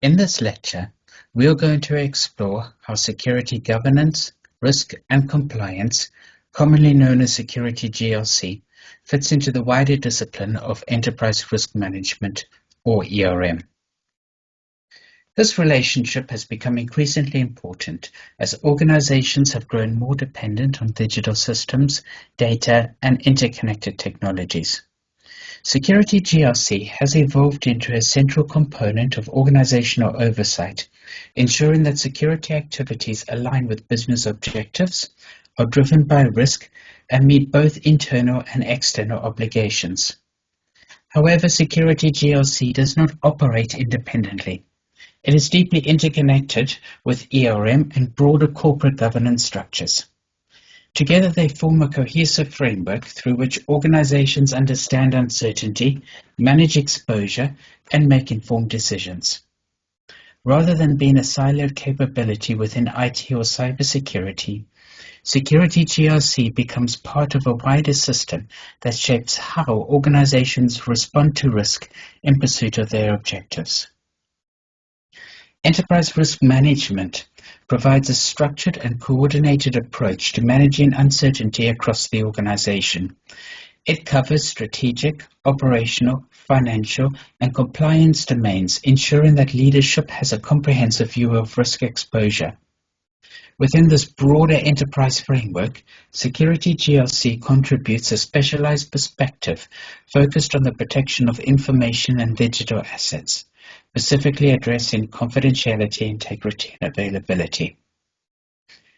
In this lecture, we are going to explore how security governance, risk and compliance, commonly known as security GRC, fits into the wider discipline of enterprise risk management, or ERM. This relationship has become increasingly important as organizations have grown more dependent on digital systems, data, and interconnected technologies. Security GRC has evolved into a central component of organizational oversight, ensuring that security activities align with business objectives, are driven by risk, and meet both internal and external obligations. However, security GRC does not operate independently. It is deeply interconnected with ERM and broader corporate governance structures. Together they form a cohesive framework through which organizations understand uncertainty, manage exposure, and make informed decisions. Rather than being a siloed capability within IT or cybersecurity, security GRC becomes part of a wider system that shapes how organizations respond to risk in pursuit of their objectives. Enterprise risk management provides a structured and coordinated approach to managing uncertainty across the organization. It covers strategic, operational, financial, and compliance domains, ensuring that leadership has a comprehensive view of risk exposure. Within this broader enterprise framework, security GRC contributes a specialized perspective focused on the protection of information and digital assets, specifically addressing confidentiality, integrity, and availability.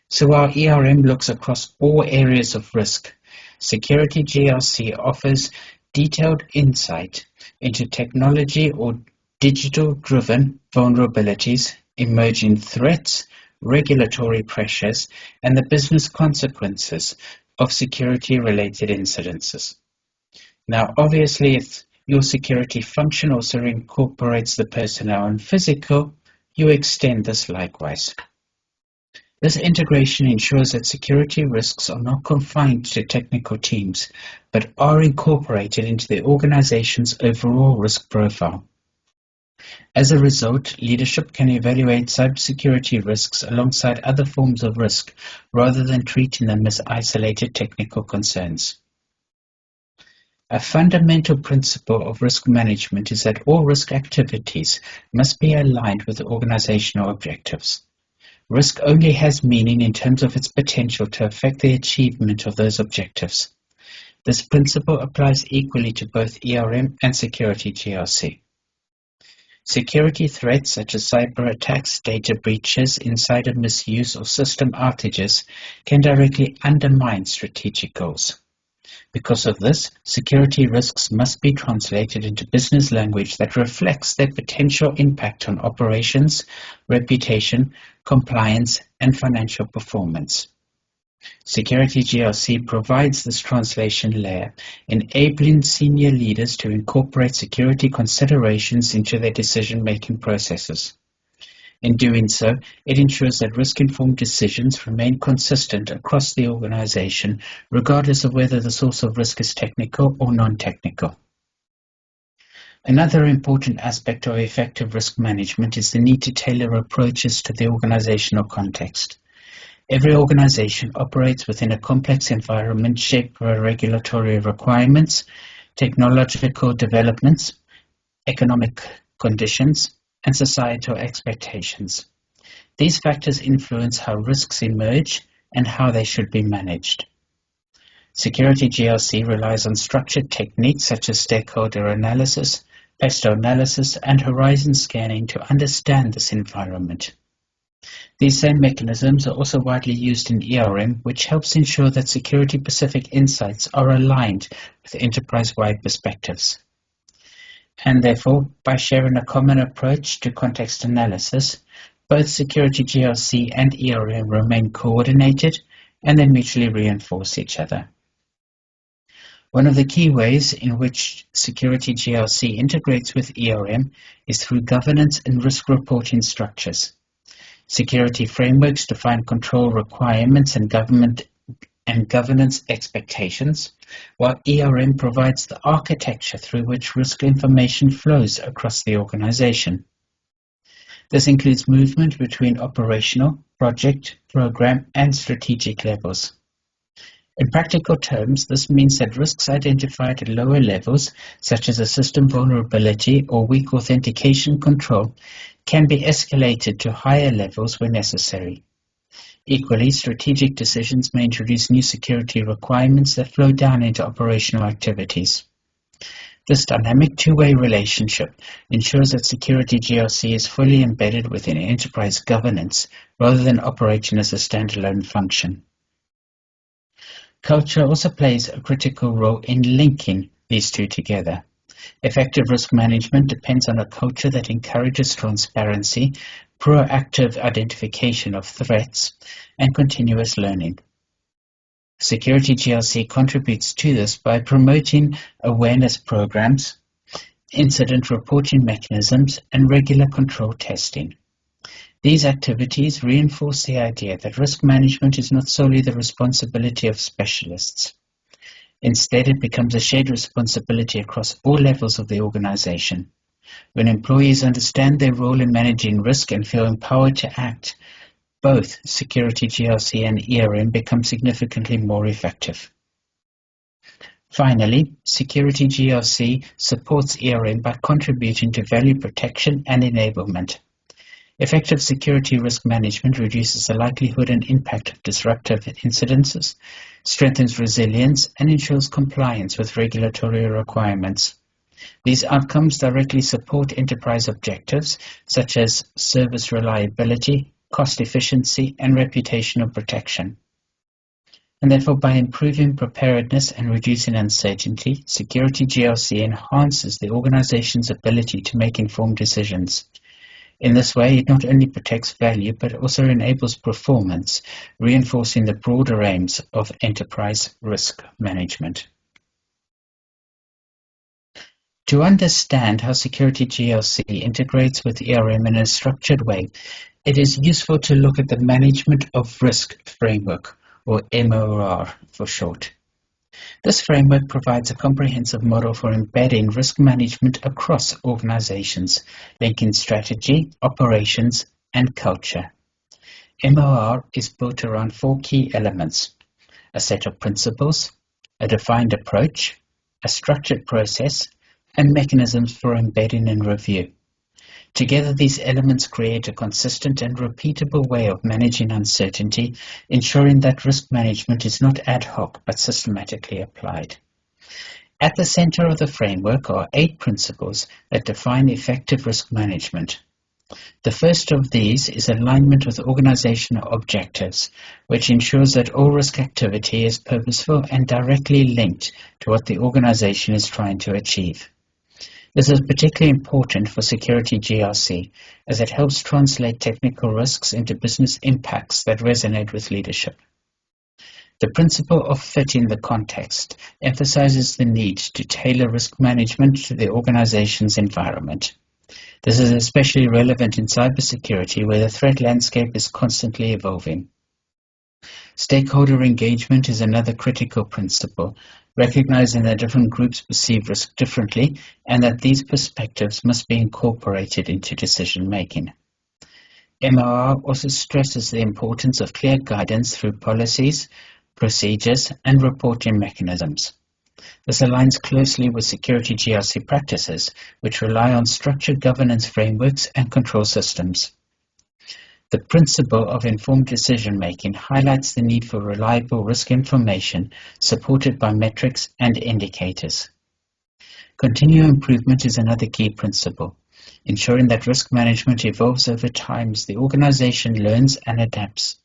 So while ERM looks across all areas of risk, security GRC offers detailed insight into technology or digital-driven vulnerabilities, emerging threats, regulatory pressures, and the business consequences of security-related incidences. Now, obviously, if your security function also incorporates the personnel and physical, you extend this likewise. This integration ensures that security risks are not confined to technical teams, but are incorporated into the organization's overall risk profile. As a result, leadership can evaluate cybersecurity risks alongside other forms of risk rather than treating them as isolated technical concerns. A fundamental principle of risk management is that all risk activities must be aligned with organizational objectives. Risk only has meaning in terms of its potential to affect the achievement of those objectives. This principle applies equally to both ERM and security GRC. Security threats such as cyber attacks, data breaches, insider misuse, or system outages can directly undermine strategic goals. Because of this, security risks must be translated into business language that reflects their potential impact on operations, reputation, compliance, and financial performance. Security GRC provides this translation layer, enabling senior leaders to incorporate security considerations into their decision-making processes. In doing so, it ensures that risk-informed decisions remain consistent across the organization, regardless of whether the source of risk is technical or non-technical. Another important aspect of effective risk management is the need to tailor approaches to the organizational context. Every organization operates within a complex environment shaped by regulatory requirements, technological developments, economic conditions, and societal expectations. These factors influence how risks emerge and how they should be managed. Security GRC relies on structured techniques such as stakeholder analysis, pest analysis, and horizon scanning to understand this environment. These same mechanisms are also widely used in ERM, which helps ensure that security-specific insights are aligned with enterprise-wide perspectives. And therefore, by sharing a common approach to context analysis, both security GRC and ERM remain coordinated and they mutually reinforce each other. One of the key ways in which security GRC integrates with ERM is through governance and risk reporting structures. Security frameworks define control requirements and governance expectations, while ERM provides the architecture through which risk information flows across the organization. This includes movement between operational, project, program, and strategic levels. In practical terms, this means that risks identified at lower levels, such as a system vulnerability or weak authentication control, can be escalated to higher levels where necessary. Equally, strategic decisions may introduce new security requirements that flow down into operational activities. This dynamic two-way relationship ensures that security GRC is fully embedded within enterprise governance rather than operating as a standalone function. Culture also plays a critical role in linking these two together. Effective risk management depends on a culture that encourages transparency, proactive identification of threats, and continuous learning. Security GRC contributes to this by promoting awareness programs, incident reporting mechanisms, and regular control testing. These activities reinforce the idea that risk management is not solely the responsibility of specialists. Instead, it becomes a shared responsibility across all levels of the organization. When employees understand their role in managing risk and feel empowered to act, both security GRC and ERM become significantly more effective. Finally, security GRC supports ERM by contributing to value protection and enablement. Effective security risk management reduces the likelihood and impact of disruptive incidences, strengthens resilience, and ensures compliance with regulatory requirements. These outcomes directly support enterprise objectives such as service reliability, cost efficiency, and reputational protection. And therefore, by improving preparedness and reducing uncertainty, security GRC enhances the organization's ability to make informed decisions. In this way, it not only protects value, but also enables performance, reinforcing the broader aims of enterprise risk management. To understand how security GRC integrates with ERM in a structured way, it is useful to look at the Management of Risk Framework, or MOR for short. This framework provides a comprehensive model for embedding risk management across organizations, linking strategy, operations, and culture. MOR is built around 4 key elements: a set of principles, a defined approach, a structured process, and mechanisms for embedding and review. Together, these elements create a consistent and repeatable way of managing uncertainty, ensuring that risk management is not ad hoc but systematically applied. At the center of the framework are 8 principles that define effective risk management. The first of these is alignment with organizational objectives, which ensures that all risk activity is purposeful and directly linked to what the organization is trying to achieve. This is particularly important for security GRC, as it helps translate technical risks into business impacts that resonate with leadership. The principle of fitting the context emphasizes the need to tailor risk management to the organization's environment. This is especially relevant in cybersecurity, where the threat landscape is constantly evolving. Stakeholder engagement is another critical principle, recognizing that different groups perceive risk differently and that these perspectives must be incorporated into decision-making. MOR also stresses the importance of clear guidance through policies, procedures, and reporting mechanisms. This aligns closely with security GRC practices, which rely on structured governance frameworks and control systems. The principle of informed decision-making highlights the need for reliable risk information supported by metrics and indicators. Continuous improvement is another key principle, ensuring that risk management evolves over time as the organization learns and adapts.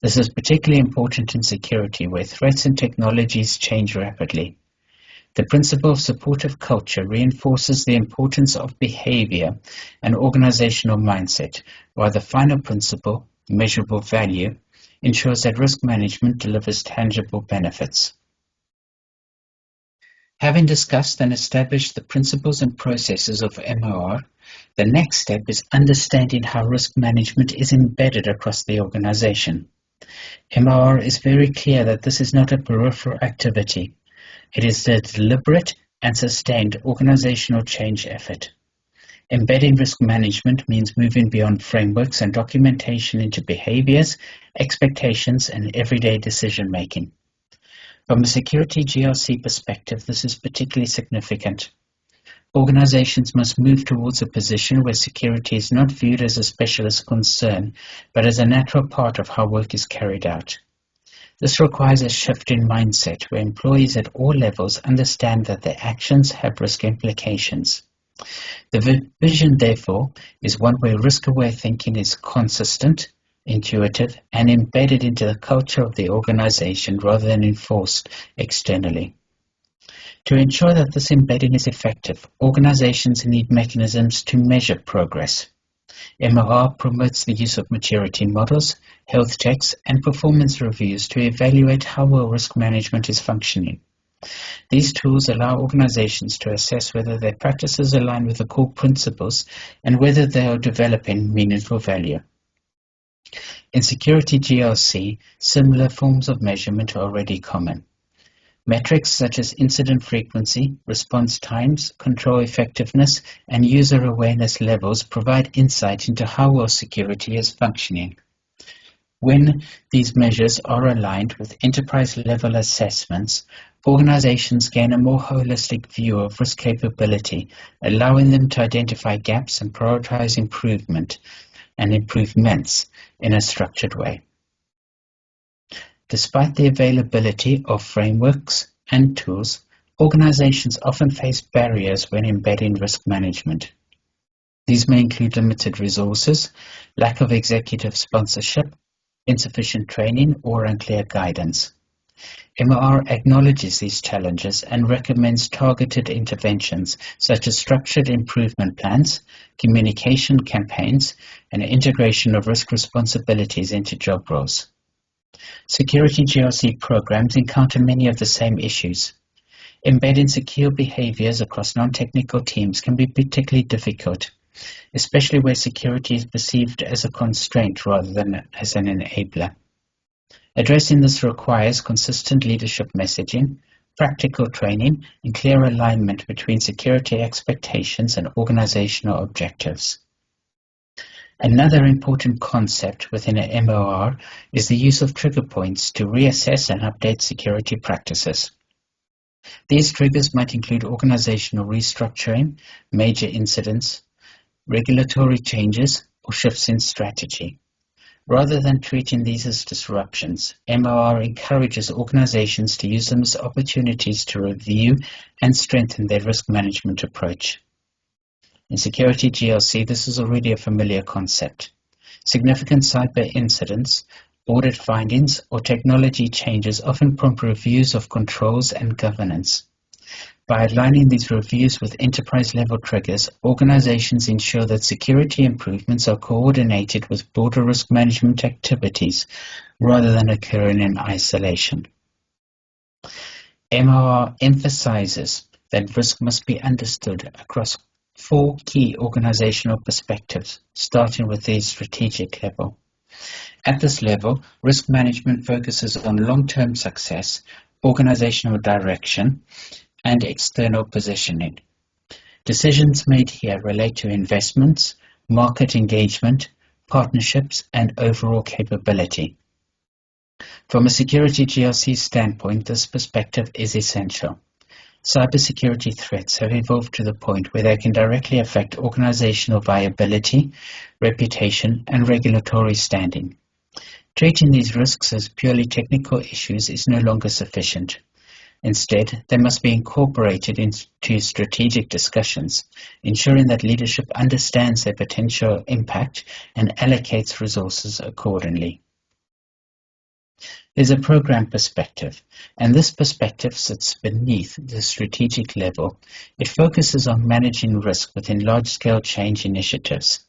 This is particularly important in security, where threats and technologies change rapidly. The principle of supportive culture reinforces the importance of behavior and organizational mindset, while the final principle, measurable value, ensures that risk management delivers tangible benefits. Having discussed and established the principles and processes of MOR, the next step is understanding how risk management is embedded across the organization. MOR is very clear that this is not a peripheral activity. It is a deliberate and sustained organizational change effort. Embedding risk management means moving beyond frameworks and documentation into behaviors, expectations, and everyday decision-making. From a security GRC perspective, this is particularly significant. Organizations must move towards a position where security is not viewed as a specialist concern, but as a natural part of how work is carried out. This requires a shift in mindset where employees at all levels understand that their actions have risk implications. The vision, therefore, is one where risk-aware thinking is consistent, intuitive, and embedded into the culture of the organization rather than enforced externally. To ensure that this embedding is effective, organizations need mechanisms to measure progress. MOR promotes the use of maturity models, health checks, and performance reviews to evaluate how well risk management is functioning. These tools allow organizations to assess whether their practices align with the core principles and whether they are developing meaningful value. In security GRC, similar forms of measurement are already common. Metrics such as incident frequency, response times, control effectiveness, and user awareness levels provide insight into how well security is functioning. When these measures are aligned with enterprise-level assessments, organizations gain a more holistic view of risk capability, allowing them to identify gaps and prioritize improvements in a structured way. Despite the availability of frameworks and tools, organizations often face barriers when embedding risk management. These may include limited resources, lack of executive sponsorship, insufficient training, or unclear guidance. MOR acknowledges these challenges and recommends targeted interventions such as structured improvement plans, communication campaigns, and integration of risk responsibilities into job roles. Security GRC programs encounter many of the same issues. Embedding secure behaviors across non-technical teams can be particularly difficult, especially where security is perceived as a constraint rather than as an enabler. Addressing this requires consistent leadership messaging, practical training, and clear alignment between security expectations and organizational objectives. Another important concept within an MOR is the use of trigger points to reassess and update security practices. These triggers might include organizational restructuring, major incidents, regulatory changes, or shifts in strategy. Rather than treating these as disruptions, MOR encourages organizations to use them as opportunities to review and strengthen their risk management approach. In security GRC, this is already a familiar concept. Significant cyber incidents, audit findings, or technology changes often prompt reviews of controls and governance. By aligning these reviews with enterprise-level triggers, organizations ensure that security improvements are coordinated with broader risk management activities rather than occurring in isolation. MOR emphasizes that risk must be understood across 4 key organizational perspectives, starting with the strategic level. At this level, risk management focuses on long-term success, organizational direction, and external positioning. Decisions made here relate to investments, market engagement, partnerships, and overall capability. From a security GRC standpoint, this perspective is essential. Cybersecurity threats have evolved to the point where they can directly affect organizational viability, reputation, and regulatory standing. Treating these risks as purely technical issues is no longer sufficient. Instead, they must be incorporated into strategic discussions, ensuring that leadership understands their potential impact and allocates resources accordingly. There's a program perspective, and this perspective sits beneath the strategic level. It focuses on managing risk within large-scale change initiatives.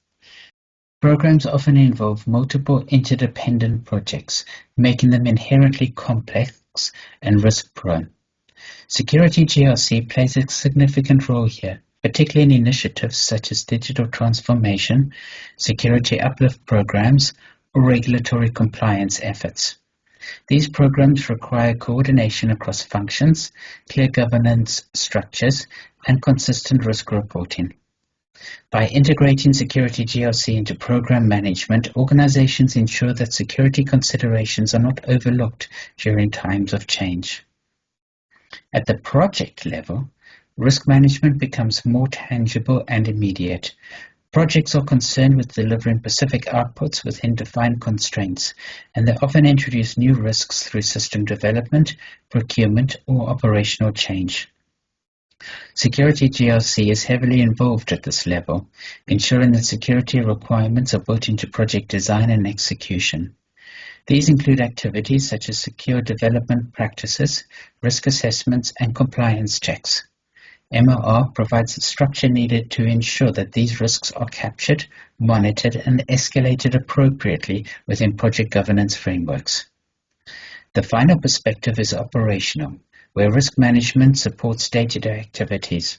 Programs often involve multiple interdependent projects, making them inherently complex and risk-prone. Security GRC plays a significant role here, particularly in initiatives such as digital transformation, security uplift programs, or regulatory compliance efforts. These programs require coordination across functions, clear governance structures, and consistent risk reporting. By integrating security GRC into program management, organizations ensure that security considerations are not overlooked during times of change. At the project level, risk management becomes more tangible and immediate. Projects are concerned with delivering specific outputs within defined constraints, and they often introduce new risks through system development, procurement, or operational change. Security GRC is heavily involved at this level, ensuring that security requirements are built into project design and execution. These include activities such as secure development practices, risk assessments, and compliance checks. MOR provides the structure needed to ensure that these risks are captured, monitored, and escalated appropriately within project governance frameworks. The final perspective is operational, where risk management supports day-to-day activities.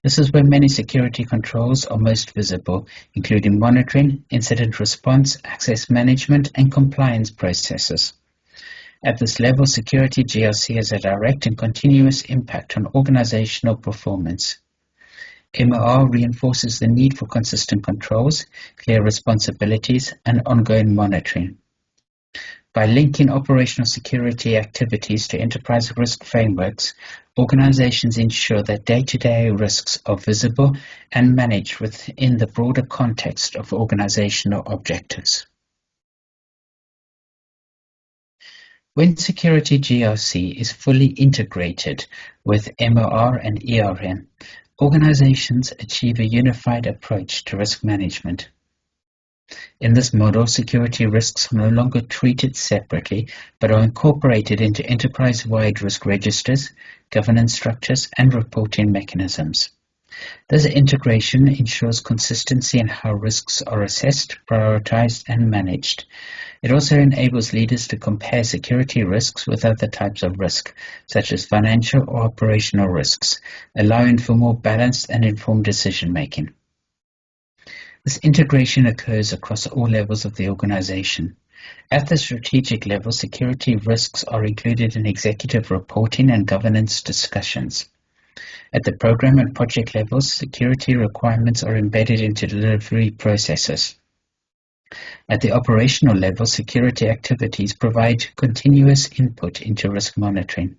This is where many security controls are most visible, including monitoring, incident response, access management, and compliance processes. At this level, security GRC has a direct and continuous impact on organizational performance. MOR reinforces the need for consistent controls, clear responsibilities, and ongoing monitoring. By linking operational security activities to enterprise risk frameworks, organizations ensure that day-to-day risks are visible and managed within the broader context of organizational objectives. When security GRC is fully integrated with MOR and ERM, organizations achieve a unified approach to risk management. In this model, security risks are no longer treated separately, but are incorporated into enterprise-wide risk registers, governance structures, and reporting mechanisms. This integration ensures consistency in how risks are assessed, prioritized, and managed. It also enables leaders to compare security risks with other types of risk, such as financial or operational risks, allowing for more balanced and informed decision-making. This integration occurs across all levels of the organization. At the strategic level, security risks are included in executive reporting and governance discussions. At the program and project levels, security requirements are embedded into delivery processes. At the operational level, security activities provide continuous input into risk monitoring.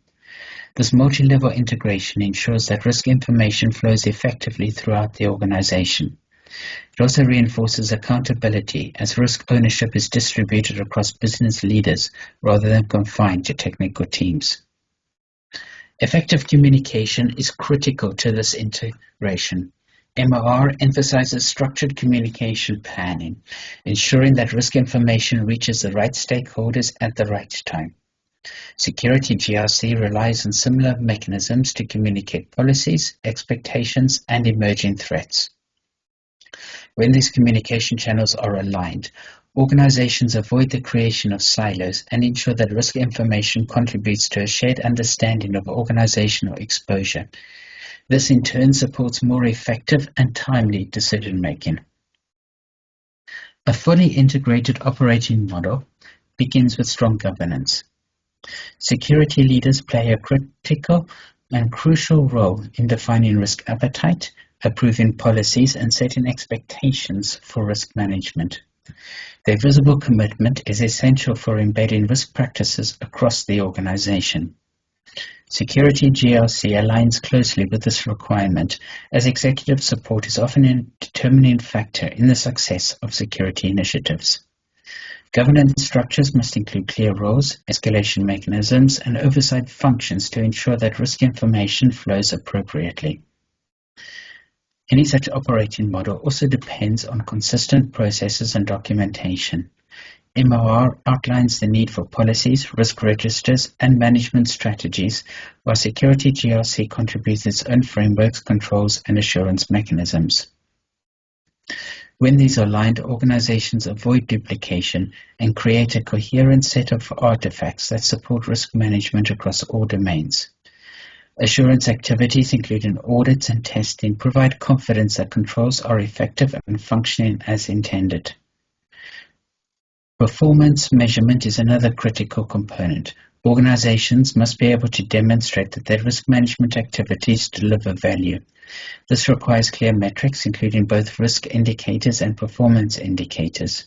This multi-level integration ensures that risk information flows effectively throughout the organization. It also reinforces accountability, as risk ownership is distributed across business leaders rather than confined to technical teams. Effective communication is critical to this integration. MOR emphasizes structured communication planning, ensuring that risk information reaches the right stakeholders at the right time. Security GRC relies on similar mechanisms to communicate policies, expectations, and emerging threats. When these communication channels are aligned, organizations avoid the creation of silos and ensure that risk information contributes to a shared understanding of organizational exposure. This in turn supports more effective and timely decision-making. A fully integrated operating model begins with strong governance. Security leaders play a critical and crucial role in defining risk appetite, approving policies, and setting expectations for risk management. Their visible commitment is essential for embedding risk practices across the organization. Security GRC aligns closely with this requirement, as executive support is often a determining factor in the success of security initiatives. Governance structures must include clear roles, escalation mechanisms, and oversight functions to ensure that risk information flows appropriately. Any such operating model also depends on consistent processes and documentation. MOR outlines the need for policies, risk registers, and management strategies, while Security GRC contributes its own frameworks, controls, and assurance mechanisms. When these are aligned, organizations avoid duplication and create a coherent set of artifacts that support risk management across all domains. Assurance activities, including audits and testing, provide confidence that controls are effective and functioning as intended. Performance measurement is another critical component. Organizations must be able to demonstrate that their risk management activities deliver value. This requires clear metrics, including both risk indicators and performance indicators.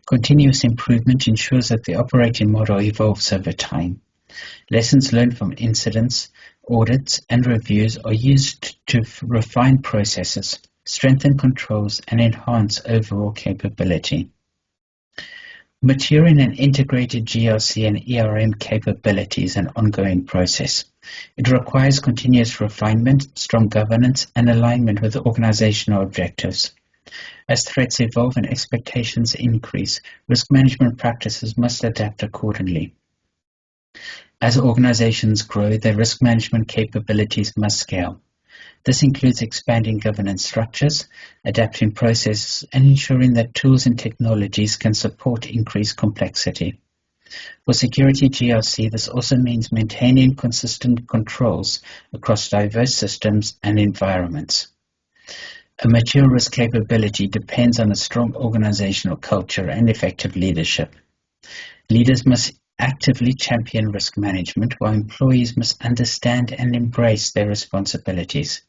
Continuous improvement ensures that the operating model evolves over time. Lessons learned from incidents, audits, and reviews are used to refine processes, strengthen controls, and enhance overall capability. Maturing an integrated GRC and ERM capability is an ongoing process. It requires continuous refinement, strong governance, and alignment with organizational objectives. As threats evolve and expectations increase, risk management practices must adapt accordingly. As organizations grow, their risk management capabilities must scale. This includes expanding governance structures, adapting processes, and ensuring that tools and technologies can support increased complexity. For security GRC, this also means maintaining consistent controls across diverse systems and environments. A mature risk capability depends on a strong organizational culture and effective leadership. Leaders must actively champion risk management, while employees must understand and embrace their responsibilities.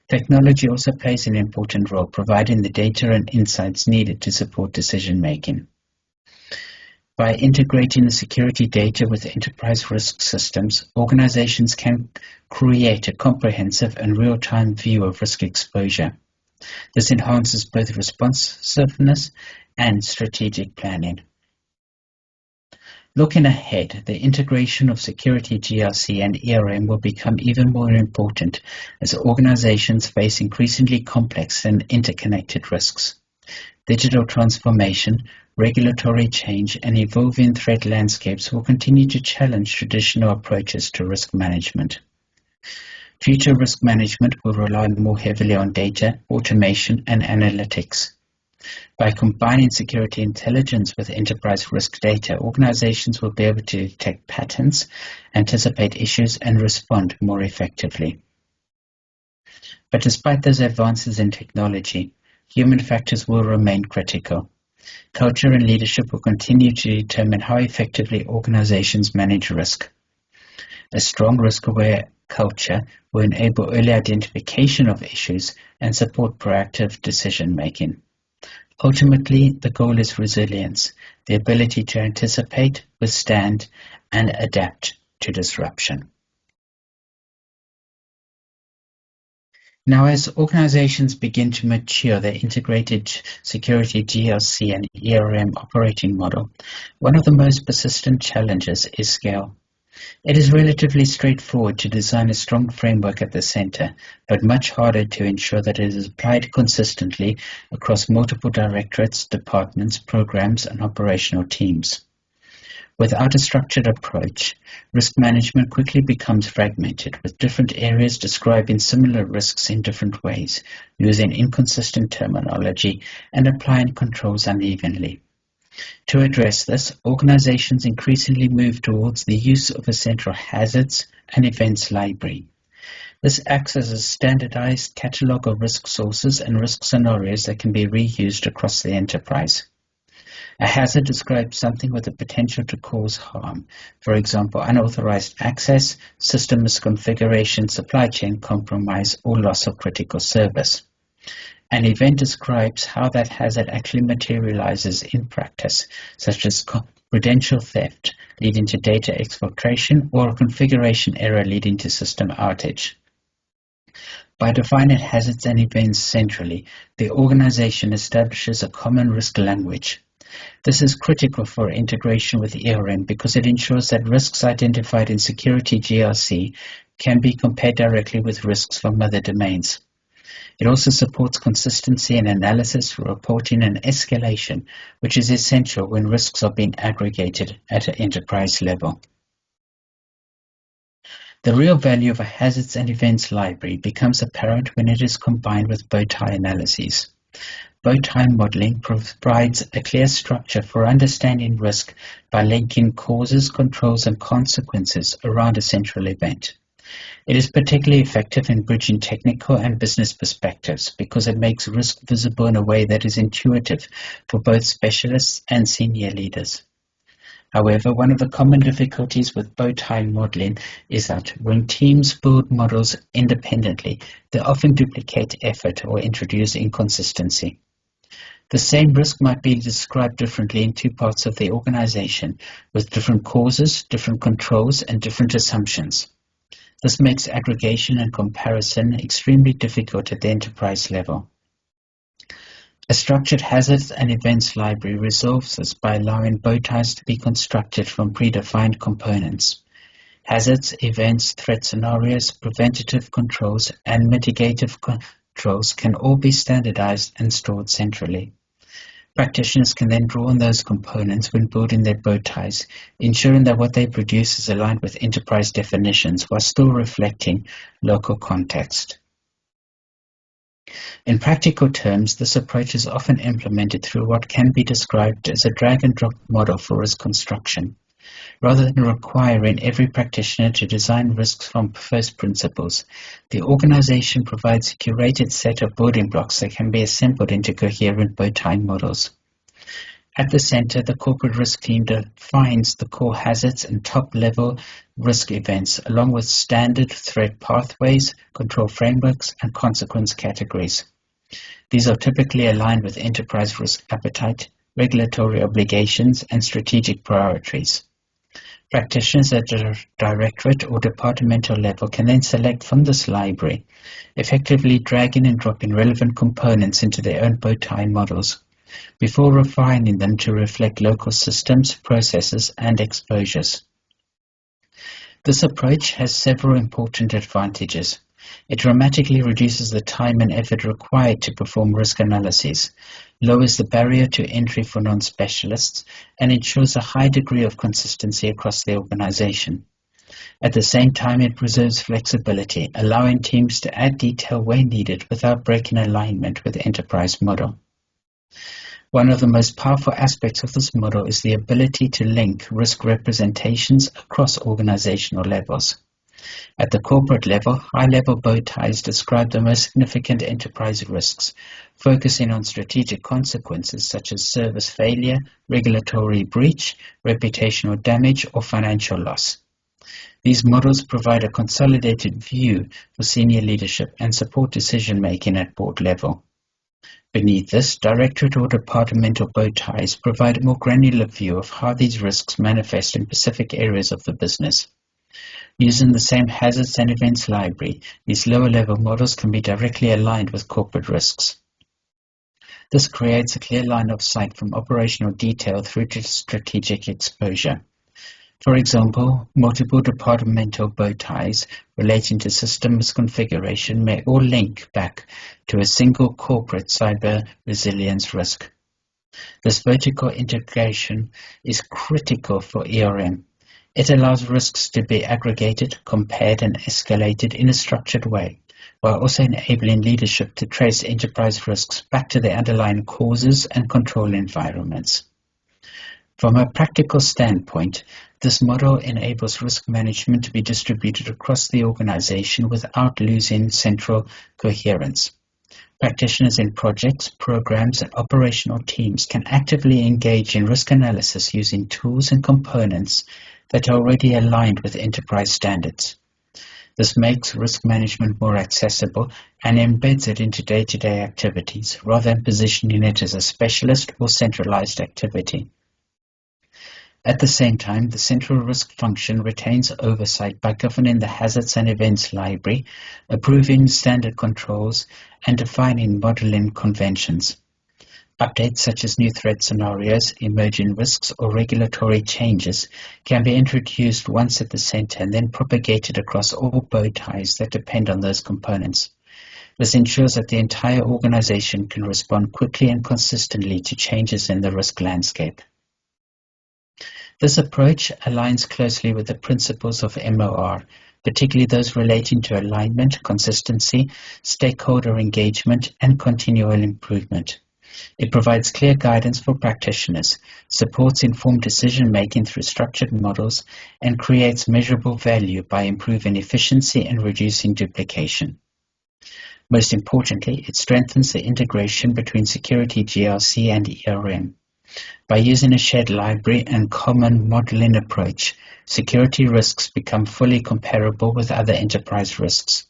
Technology also plays an important role, providing the data and insights needed to support decision-making. By integrating the security data with enterprise risk systems, organizations can create a comprehensive and real-time view of risk exposure. This enhances both responsiveness and strategic planning. Looking ahead, the integration of security GRC and ERM will become even more important as organizations face increasingly complex and interconnected risks. Digital transformation, regulatory change, and evolving threat landscapes will continue to challenge traditional approaches to risk management. Future risk management will rely more heavily on data, automation, and analytics. By combining security intelligence with enterprise risk data, organizations will be able to detect patterns, anticipate issues, and respond more effectively. But despite those advances in technology, human factors will remain critical. Culture and leadership will continue to determine how effectively organizations manage risk. A strong risk-aware culture will enable early identification of issues and support proactive decision-making. Ultimately, the goal is resilience, the ability to anticipate, withstand, and adapt to disruption. Now, as organizations begin to mature their integrated security GRC and ERM operating model, one of the most persistent challenges is scale. It is relatively straightforward to design a strong framework at the center, but much harder to ensure that it is applied consistently across multiple directorates, departments, programs, and operational teams. Without a structured approach, risk management quickly becomes fragmented, with different areas describing similar risks in different ways, using inconsistent terminology and applying controls unevenly. To address this, organizations increasingly move towards the use of a central hazards and events library. This acts as a standardized catalog of risk sources and risk scenarios that can be reused across the enterprise. A hazard describes something with the potential to cause harm, for example, unauthorized access, system misconfiguration, supply chain compromise, or loss of critical service. An event describes how that hazard actually materializes in practice, such as credential theft leading to data exfiltration or a configuration error leading to system outage. By defining hazards and events centrally, the organization establishes a common risk language. This is critical for integration with ERM because it ensures that risks identified in security GRC can be compared directly with risks from other domains. It also supports consistency in analysis, reporting, and escalation, which is essential when risks are being aggregated at an enterprise level. The real value of a hazards and events library becomes apparent when it is combined with bow-tie analyses. Bow-tie modeling provides a clear structure for understanding risk by linking causes, controls, and consequences around a central event. It is particularly effective in bridging technical and business perspectives because it makes risk visible in a way that is intuitive for both specialists and senior leaders. However, one of the common difficulties with bow tie modeling is that when teams build models independently, they often duplicate effort or introduce inconsistency. The same risk might be described differently in two parts of the organization, with different causes, different controls, and different assumptions. This makes aggregation and comparison extremely difficult at the enterprise level. A structured hazards and events library resolves this by allowing bow ties to be constructed from predefined components. Hazards, events, threat scenarios, preventative controls, and mitigative controls can all be standardized and stored centrally. Practitioners can then draw on those components when building their bow ties, ensuring that what they produce is aligned with enterprise definitions while still reflecting local context. In practical terms, this approach is often implemented through what can be described as a drag-and-drop model for risk construction. Rather than requiring every practitioner to design risks from first principles, the organization provides a curated set of building blocks that can be assembled into coherent bow tie models. At the center, the corporate risk team defines the core hazards and top-level risk events, along with standard threat pathways, control frameworks, and consequence categories. These are typically aligned with enterprise risk appetite, regulatory obligations, and strategic priorities. Practitioners at the directorate or departmental level can then select from this library, effectively dragging and dropping relevant components into their own bow tie models, before refining them to reflect local systems, processes, and exposures. This approach has several important advantages. It dramatically reduces the time and effort required to perform risk analyses, lowers the barrier to entry for non-specialists, and ensures a high degree of consistency across the organization. At the same time, it preserves flexibility, allowing teams to add detail where needed without breaking alignment with the enterprise model. One of the most powerful aspects of this model is the ability to link risk representations across organizational levels. At the corporate level, high-level bow ties describe the most significant enterprise risks, focusing on strategic consequences such as service failure, regulatory breach, reputational damage, or financial loss. These models provide a consolidated view for senior leadership and support decision-making at board level. Beneath this, directorate or departmental bow ties provide a more granular view of how these risks manifest in specific areas of the business. Using the same hazards and events library, these lower-level models can be directly aligned with corporate risks. This creates a clear line of sight from operational detail through to strategic exposure. For example, multiple departmental bow ties relating to systems configuration may all link back to a single corporate cyber resilience risk. This vertical integration is critical for ERM. It allows risks to be aggregated, compared, and escalated in a structured way, while also enabling leadership to trace enterprise risks back to their underlying causes and control environments. From a practical standpoint, this model enables risk management to be distributed across the organization without losing central coherence. Practitioners in projects, programs, and operational teams can actively engage in risk analysis using tools and components that are already aligned with enterprise standards. This makes risk management more accessible and embeds it into day-to-day activities, rather than positioning it as a specialist or centralized activity. At the same time, the central risk function retains oversight by governing the hazards and events library, approving standard controls, and defining modeling conventions. Updates such as new threat scenarios, emerging risks, or regulatory changes can be introduced once at the center and then propagated across all bow ties that depend on those components. This ensures that the entire organization can respond quickly and consistently to changes in the risk landscape. This approach aligns closely with the principles of MOR, particularly those relating to alignment, consistency, stakeholder engagement, and continual improvement. It provides clear guidance for practitioners, supports informed decision-making through structured models, and creates measurable value by improving efficiency and reducing duplication. Most importantly, it strengthens the integration between security GRC and ERM. By using a shared library and common modeling approach, security risks become fully comparable with other enterprise risks.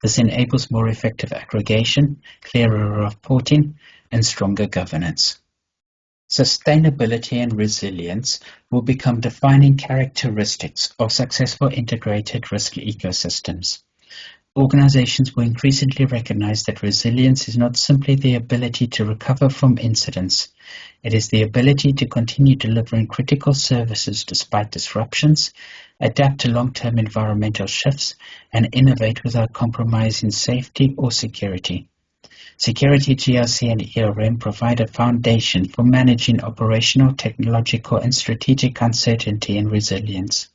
This enables more effective aggregation, clearer reporting, and stronger governance. Sustainability and resilience will become defining characteristics of successful integrated risk ecosystems. Organizations will increasingly recognize that resilience is not simply the ability to recover from incidents. It is the ability to continue delivering critical services despite disruptions, adapt to long-term environmental shifts, and innovate without compromising safety or security. Security, GRC, and ERM provide a foundation for managing operational, technological, and strategic uncertainty and resilience.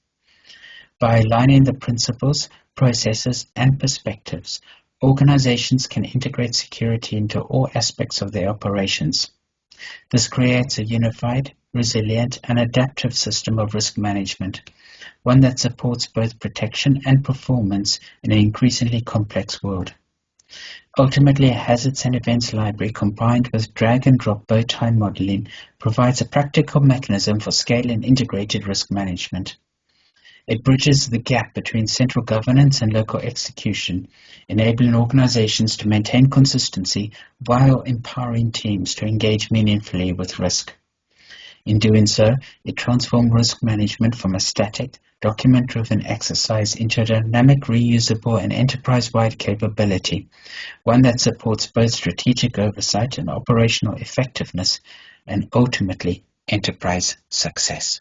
By aligning the principles, processes, and perspectives, organizations can integrate security into all aspects of their operations. This creates a unified, resilient, and adaptive system of risk management, one that supports both protection and performance in an increasingly complex world. Ultimately, a hazards and events library combined with drag-and-drop bow-tie modeling provides a practical mechanism for scaling integrated risk management. It bridges the gap between central governance and local execution, enabling organizations to maintain consistency while empowering teams to engage meaningfully with risk. In doing so, it transforms risk management from a static, document-driven exercise into a dynamic, reusable, and enterprise-wide capability, one that supports both strategic oversight and operational effectiveness, and ultimately enterprise success.